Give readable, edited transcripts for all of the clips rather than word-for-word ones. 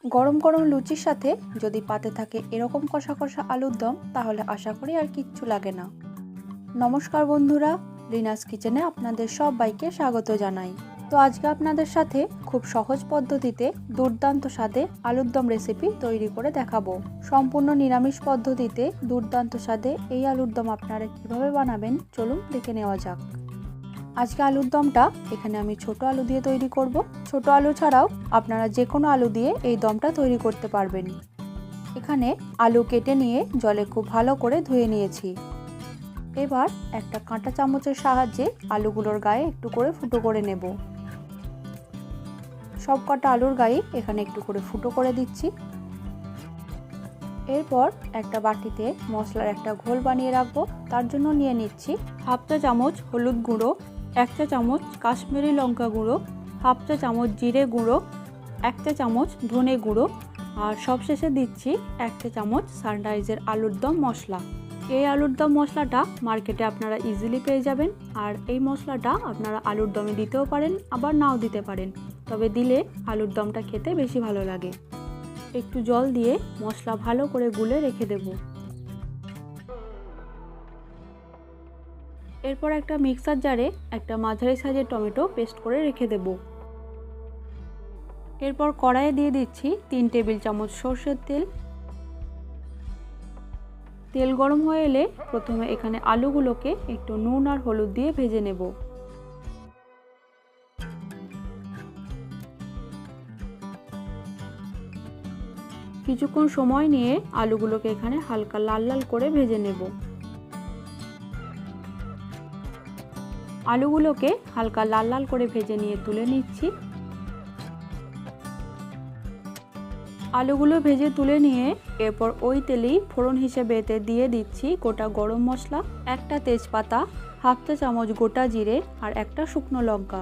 গরম গরম লুচির সাথে যদি পাতে থাকে এরকম কষা কষা আলুর দম, তাহলে আশা করি আর কিচ্ছু লাগে না। নমস্কার বন্ধুরা, রিনাস কিচেনে আপনাদের সবাইকে স্বাগত জানাই। তো আজকে আপনাদের সাথে খুব সহজ পদ্ধতিতে দুর্দান্ত স্বাদে আলুর দম রেসিপি তৈরি করে দেখাবো। সম্পূর্ণ নিরামিষ পদ্ধতিতে দুর্দান্ত স্বাদে এই আলুর দম আপনারা কিভাবে বানাবেন চলুন দেখে নেওয়া যাক। আজকে আলুর দমটা এখানে আমি ছোট আলু দিয়ে তৈরি করব। ছোট আলু ছাড়াও আপনারা যে কোনো আলু দিয়ে এই দমটা তৈরি করতে পারবেন। এখানে আলু কেটে নিয়ে জলে খুব ভালো করে ধুয়ে নিয়েছি। এবার একটা কাঁটা চামচের সাহায্যে আলুগুলোর গায়ে একটু করে ফুটো করে নেব। সব কটা আলুর গায়ে এখানে একটু করে ফুটো করে দিচ্ছি। এরপর একটা বাটিতে মশলার একটা ঘোল বানিয়ে রাখবো। তার জন্য নিয়ে নিচ্ছি হাফ চা চামচ হলুদ গুঁড়ো, 1 চা চামচ কাশ্মীরি লঙ্কা গুঁড়ো, হাফ চা চামচ জিরে গুঁড়ো, 1 চা চামচ ধনে গুঁড়ো, আর সবশেষে দিচ্ছি 1 চা চামচ সানরাইজের আলুর দম মশলা। এই আলুর দম মশলাটা মার্কেটে আপনারা ইজিলি পেয়ে যাবেন, আর এই মশলাটা আপনারা আলুর দমে দিতেও পারেন, আবার নাও দিতে পারেন, তবে দিলে আলুর দমটা খেতে বেশি ভালো লাগে। একটু জল দিয়ে মশলা ভালো করে গুলে রেখে দেব। এরপর একটা মিক্সার জারে একটা মাঝারি সাইজের টমেটো পেস্ট করে রেখে দেব। এরপর কড়াইয়ে দিয়ে দিচ্ছি 3 টেবিল চামচ সরষের তেল। তেল গরম হয়ে এলে প্রথমে এখানে আলুগুলোকে একটু নুন আর হলুদ দিয়ে ভেজে নেব। কিছুক্ষণ সময় নিয়ে আলুগুলোকে এখানে হালকা লাল লাল করে ভেজে নেব। আলুগুলোকে হালকা লাল লাল করে ভেজে নিয়ে তুলে নিচ্ছি। আলুগুলো ভেজে তুলে নিয়ে এরপর ওই তেলেই ফোড়ন হিসেবে এতে দিয়ে দিচ্ছি গোটা গরম মশলা, একটা তেজপাতা, হাফ চা চামচ গোটা জিরে আর একটা শুকনো লঙ্কা।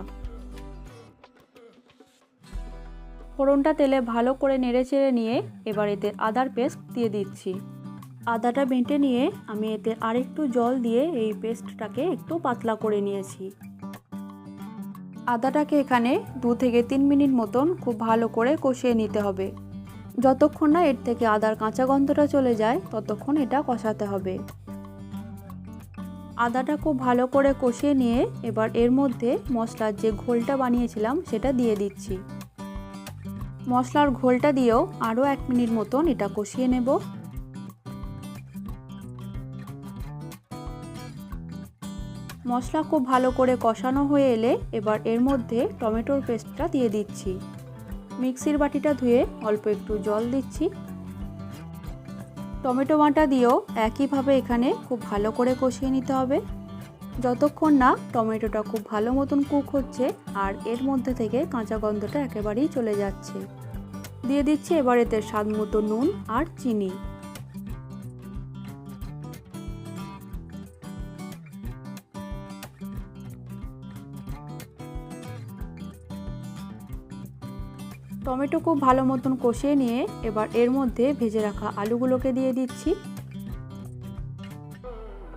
ফোড়নটা তেলে ভালো করে নেড়ে চেড়ে নিয়ে এবার এতে আদার পেস্ট দিয়ে দিচ্ছি। আদাটা বেটে নিয়ে আমি এতে আরেকটু জল দিয়ে এই পেস্টটাকে একটু পাতলা করে নিয়েছি। আদাটাকে এখানে 2 থেকে 3 মিনিট মতন খুব ভালো করে কষিয়ে নিতে হবে। যতক্ষণ না এর থেকে আদার কাঁচা গন্ধটা চলে যায় ততক্ষণ এটা কষাতে হবে। আদাটা খুব ভালো করে কষিয়ে নিয়ে এবার এর মধ্যে মশলার যে ঘোলটা বানিয়েছিলাম সেটা দিয়ে দিচ্ছি। মশলার ঘোলটা দিয়েও আরও 1 মিনিট মতন এটা কষিয়ে নেব। মশলা খুব ভালো করে কষানো হয়ে এলে এবার এর মধ্যে টমেটোর পেস্টটা দিয়ে দিচ্ছি। মিক্সির বাটিটা ধুয়ে অল্প একটু জল দিচ্ছি। টমেটো বাটা দিয়েও একইভাবে এখানে খুব ভালো করে কষিয়ে নিতে হবে, যতক্ষণ না টমেটোটা খুব ভালো মতন কুক হচ্ছে আর এর মধ্যে থেকে কাঁচা গন্ধটা একেবারেই চলে যাচ্ছে। দিয়ে দিচ্ছি এবার এতে স্বাদ মতো নুন আর চিনি। টমেটো খুব ভালো মতন কষিয়ে নিয়ে এবার এর মধ্যে ভেজে রাখা আলুগুলোকে দিয়ে দিচ্ছি।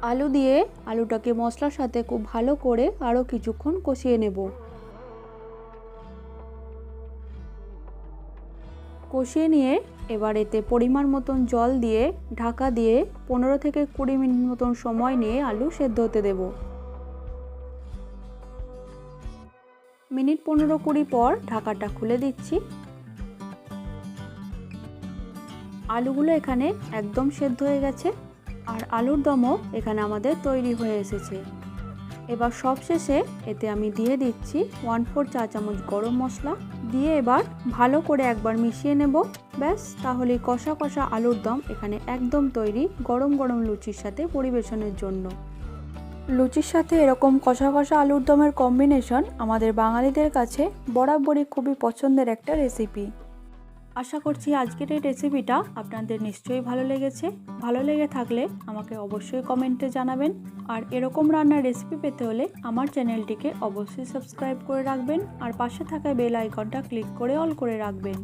আলু দিয়ে আলুটাকে মশলার সাথে খুব ভালো করে আরও কিছুক্ষণ কষিয়ে নেব। কষিয়ে নিয়ে এবার এতে পরিমাণ মতন জল দিয়ে ঢাকা দিয়ে 15 থেকে 20 মিনিট মতন সময় নিয়ে আলু সেদ্ধ হতে দেব। মিনিট 15-20 পর ঢাকাটা খুলে দিচ্ছি। আলুগুলো এখানে একদম সেদ্ধ হয়ে গেছে আর আলুর দমও এখানে আমাদের তৈরি হয়ে এসেছে। এবার সবশেষে এতে আমি দিয়ে দিচ্ছি 1/4 চা চামচ গরম মশলা দিয়ে এবার ভালো করে একবার মিশিয়ে নেব। ব্যাস, তাহলে কষা কষা আলুর দম এখানে একদম তৈরি গরম গরম লুচির সাথে পরিবেশনের জন্য। লুচির সাথে এরকম কষা কষা আলুর দমের কম্বিনেশন আমাদের বাঙালিদের কাছে বরাবরই খুবই পছন্দের একটা রেসিপি। আশা করছি আজকের এই রেসিপিটা আপনাদের নিশ্চয়ই ভালো লেগেছে। ভালো লেগে থাকলে আমাকে অবশ্যই কমেন্টে জানাবেন, আর এরকম রান্নার রেসিপি পেতে হলে আমার চ্যানেলটিকে অবশ্যই সাবস্ক্রাইব করে রাখবেন আর পাশে থাকা বেল আইকনটা ক্লিক করে অল করে রাখবেন।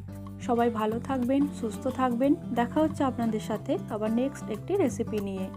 সবাই ভালো থাকবেন, সুস্থ থাকবেন। দেখা হচ্ছে আপনাদের সাথে আবার নেক্সট একটি রেসিপি নিয়ে।